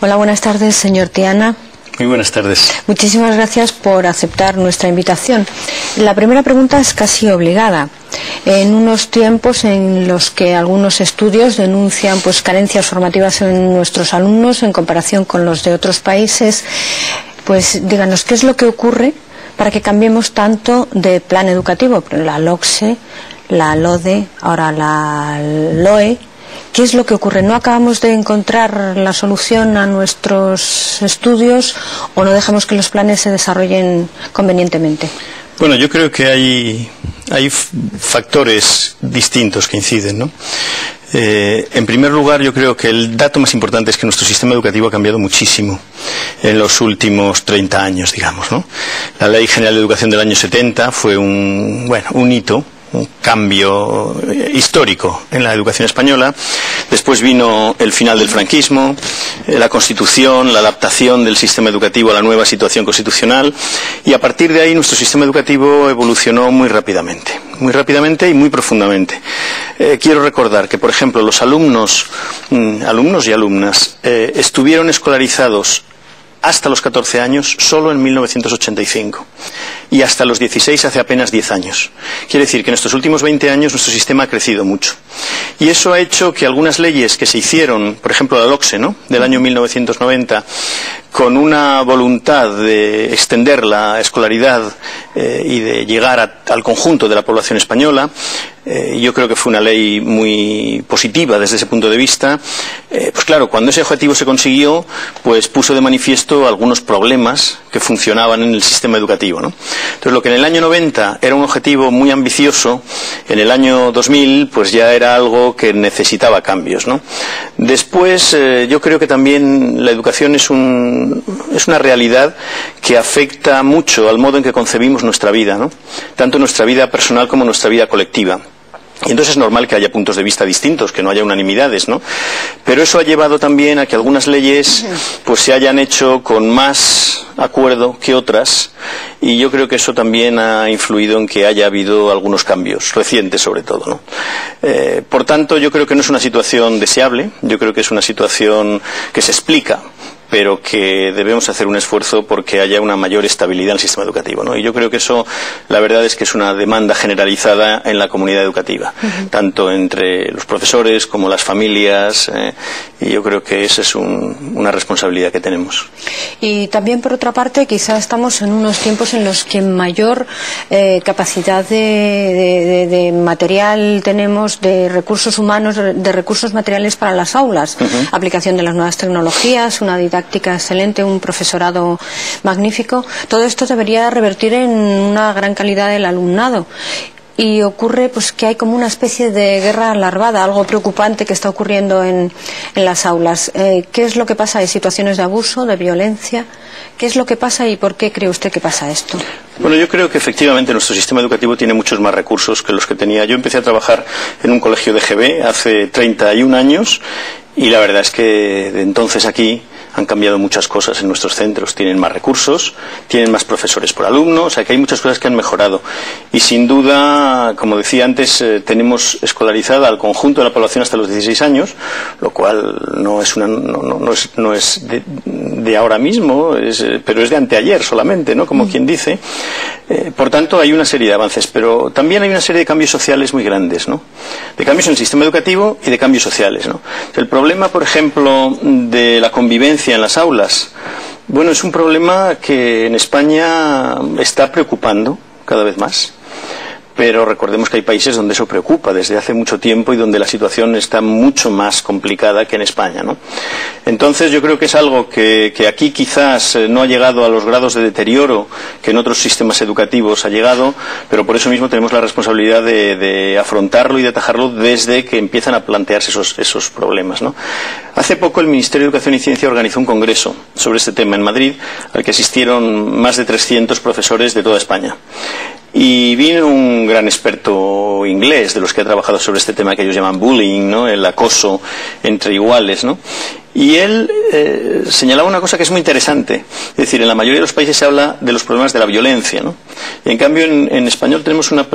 Hola, buenas tardes, señor Tiana. Muy buenas tardes. Muchísimas gracias por aceptar nuestra invitación. La primera pregunta es casi obligada. En unos tiempos en los que algunos estudios denuncian carencias formativas en nuestros alumnos en comparación con los de otros países, díganos, ¿qué es lo que ocurre para que cambiemos tanto de plan educativo? La LOCSE, la LODE, ahora la LOE. ¿Qué es lo que ocurre? ¿No acabamos de encontrar la solución a nuestros estudios o no dejamos que los planes se desarrollen convenientemente? Bueno, yo creo que hay factores distintos que inciden, ¿no? En primer lugar, yo creo que el dato más importante es que nuestro sistema educativo ha cambiado muchísimo en los últimos 30 años, digamos, ¿no? La Ley General de Educación del año 70 fue un hito, un cambio histórico en la educación española. Después vino el final del franquismo, la Constitución, la adaptación del sistema educativo a la nueva situación constitucional, y a partir de ahí nuestro sistema educativo evolucionó muy rápidamente y muy profundamente. Quiero recordar que, por ejemplo, los alumnos y alumnas estuvieron escolarizados hasta los 14 años solo en 1985 y hasta los 16 hace apenas 10 años. Quiere decir que en estos últimos 20 años nuestro sistema ha crecido mucho. Y eso ha hecho que algunas leyes que se hicieron, por ejemplo la LOCSE, ¿no?, del año 1990, con una voluntad de extender la escolaridad y de llegar al conjunto de la población española, yo creo que fue una ley muy positiva desde ese punto de vista. Pues claro, cuando ese objetivo se consiguió, pues puso de manifiesto algunos problemas que funcionaban en el sistema educativo, ¿no? Entonces, lo que en el año 90 era un objetivo muy ambicioso, en el año 2000 pues ya era algo que necesitaba cambios, ¿no? Después, yo creo que también la educación es una realidad que afecta mucho al modo en que concebimos nuestra vida, ¿no?, tanto nuestra vida personal como nuestra vida colectiva. Y entonces es normal que haya puntos de vista distintos, que no haya unanimidades, ¿no? Pero eso ha llevado también a que algunas leyes pues se hayan hecho con más acuerdo que otras, y yo creo que eso también ha influido en que haya habido algunos cambios, recientes sobre todo, ¿no? Por tanto, yo creo que no es una situación deseable, yo creo que es una situación que se explica, pero que debemos hacer un esfuerzo porque haya una mayor estabilidad en el sistema educativo, ¿no? Y yo creo que eso, la verdad es que es una demanda generalizada en la comunidad educativa, tanto entre los profesores como las familias, y yo creo que esa es una responsabilidad que tenemos. Y también, por otra parte, quizá estamos en unos tiempos en los que mayor capacidad de material tenemos, de recursos humanos, de recursos materiales para las aulas, aplicación de las nuevas tecnologías, una didáctica excelente, un profesorado magnífico. Todo esto debería revertir en una gran calidad del alumnado. Y ocurre que hay como una especie de guerra larvada, algo preocupante que está ocurriendo en las aulas. ¿Qué es lo que pasa? ¿Hay situaciones de abuso, de violencia? ¿Qué es lo que pasa y por qué cree usted que pasa esto? Bueno, yo creo que efectivamente nuestro sistema educativo tiene muchos más recursos que los que tenía. Yo empecé a trabajar en un colegio de GB hace 31 años y la verdad es que de entonces aquí han cambiado muchas cosas en nuestros centros. Tienen más recursos, tienen más profesores por alumno, o sea que hay muchas cosas que han mejorado. Y sin duda, como decía antes, tenemos escolarizada al conjunto de la población hasta los 16 años, lo cual no es de ahora mismo, pero es de anteayer solamente, ¿no?, como quien dice. Por tanto, hay una serie de avances, pero también hay una serie de cambios sociales muy grandes, ¿no?, de cambios en el sistema educativo y de cambios sociales, ¿no? El problema, por ejemplo, de la convivencia en las aulas, bueno, es un problema que en España está preocupando cada vez más. Pero recordemos que hay países donde eso preocupa desde hace mucho tiempo y donde la situación está mucho más complicada que en España, ¿no? Entonces yo creo que es algo que aquí quizás no ha llegado a los grados de deterioro que en otros sistemas educativos ha llegado, pero por eso mismo tenemos la responsabilidad de afrontarlo y de atajarlo desde que empiezan a plantearse esos problemas, ¿no? Hace poco el Ministerio de Educación y Ciencia organizó un congreso sobre este tema en Madrid, al que asistieron más de 300 profesores de toda España. Y vino un gran experto inglés de los que ha trabajado sobre este tema que ellos llaman bullying, ¿no?, el acoso entre iguales, ¿no? Y él señalaba una cosa que es muy interesante. Es decir, en la mayoría de los países se habla de los problemas de la violencia, ¿no? Y en cambio en español tenemos una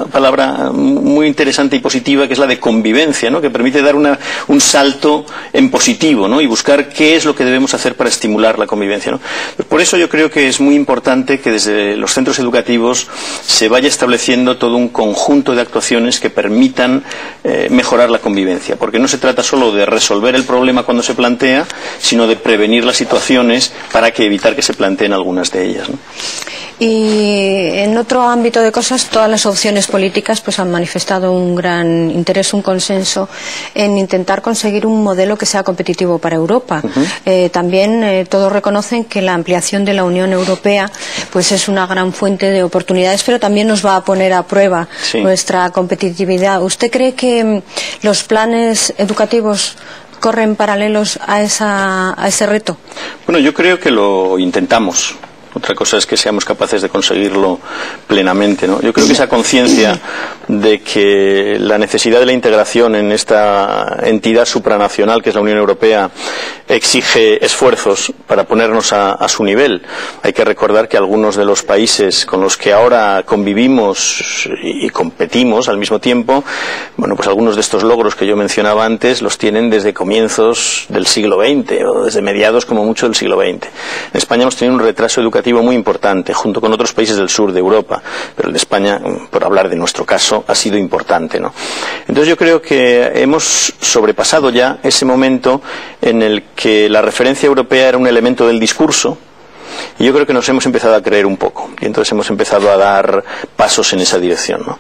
palabra muy interesante y positiva, que es la de convivencia, ¿no? Que permite dar un salto en positivo, ¿no? Y buscar qué es lo que debemos hacer para estimular la convivencia, ¿no? Por eso yo creo que es muy importante que desde los centros educativos se vaya estableciendo todo un conjunto de actuaciones que permitan mejorar la convivencia, porque no se trata solo de resolver el problema cuando se plantea, sino de prevenir las situaciones para evitar que se planteen algunas de ellas, ¿no? Y en otro ámbito de cosas, todas las opciones políticas pues han manifestado un gran interés, un consenso en intentar conseguir un modelo que sea competitivo para Europa. También todos reconocen que la ampliación de la Unión Europea pues es una gran fuente de oportunidades, pero también nos va a poner a prueba nuestra competitividad. ¿Usted cree que los planes educativos corren paralelos a ese reto? Bueno, yo creo que lo intentamos. Otra cosa es que seamos capaces de conseguirlo plenamente, ¿no? Yo creo que esa conciencia de que la necesidad de la integración en esta entidad supranacional que es la Unión Europea exige esfuerzos para ponernos a su nivel. Hay que recordar que algunos de los países con los que ahora convivimos y competimos al mismo tiempo, bueno, pues algunos de estos logros que yo mencionaba antes los tienen desde comienzos del siglo XX o desde mediados como mucho del siglo XX. En España hemos tenido un retraso educativo muy importante, junto con otros países del sur de Europa, pero el de España, por hablar de nuestro caso, ha sido importante, ¿no? Entonces yo creo que hemos sobrepasado ya ese momento en el que la referencia europea era un elemento del discurso, y yo creo que nos hemos empezado a creer un poco, y entonces hemos empezado a dar pasos en esa dirección, ¿no?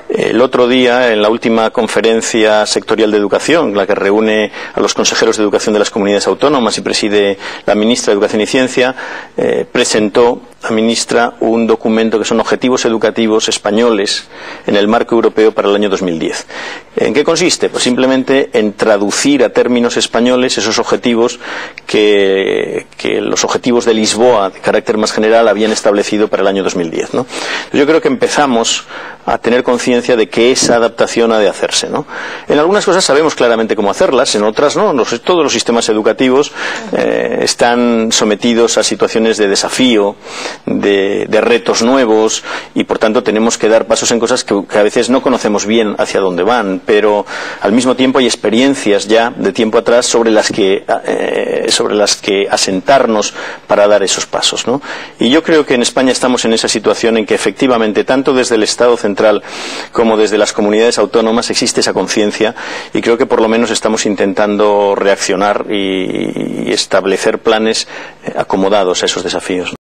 El otro día, en la última conferencia sectorial de educación, la que reúne a los consejeros de educación de las comunidades autónomas y preside la ministra de Educación y Ciencia, presentó la ministra un documento que son objetivos educativos españoles en el marco europeo para el año 2010. ¿En qué consiste? Pues simplemente en traducir a términos españoles esos objetivos que los objetivos de Lisboa, de carácter más general, habían establecido para el año 2010, ¿no? Yo creo que empezamos a tener conciencia de que esa adaptación ha de hacerse, ¿no? En algunas cosas sabemos claramente cómo hacerlas, en otras no. Todos los sistemas educativos están sometidos a situaciones de desafío, de retos nuevos, y por tanto tenemos que dar pasos en cosas que a veces no conocemos bien hacia dónde van, pero al mismo tiempo hay experiencias ya de tiempo atrás sobre las que asentarnos para dar esos pasos, ¿no? Y yo creo que en España estamos en esa situación en que efectivamente tanto desde el Estado central como desde las comunidades autónomas existe esa conciencia, y creo que por lo menos estamos intentando reaccionar y establecer planes acomodados a esos desafíos.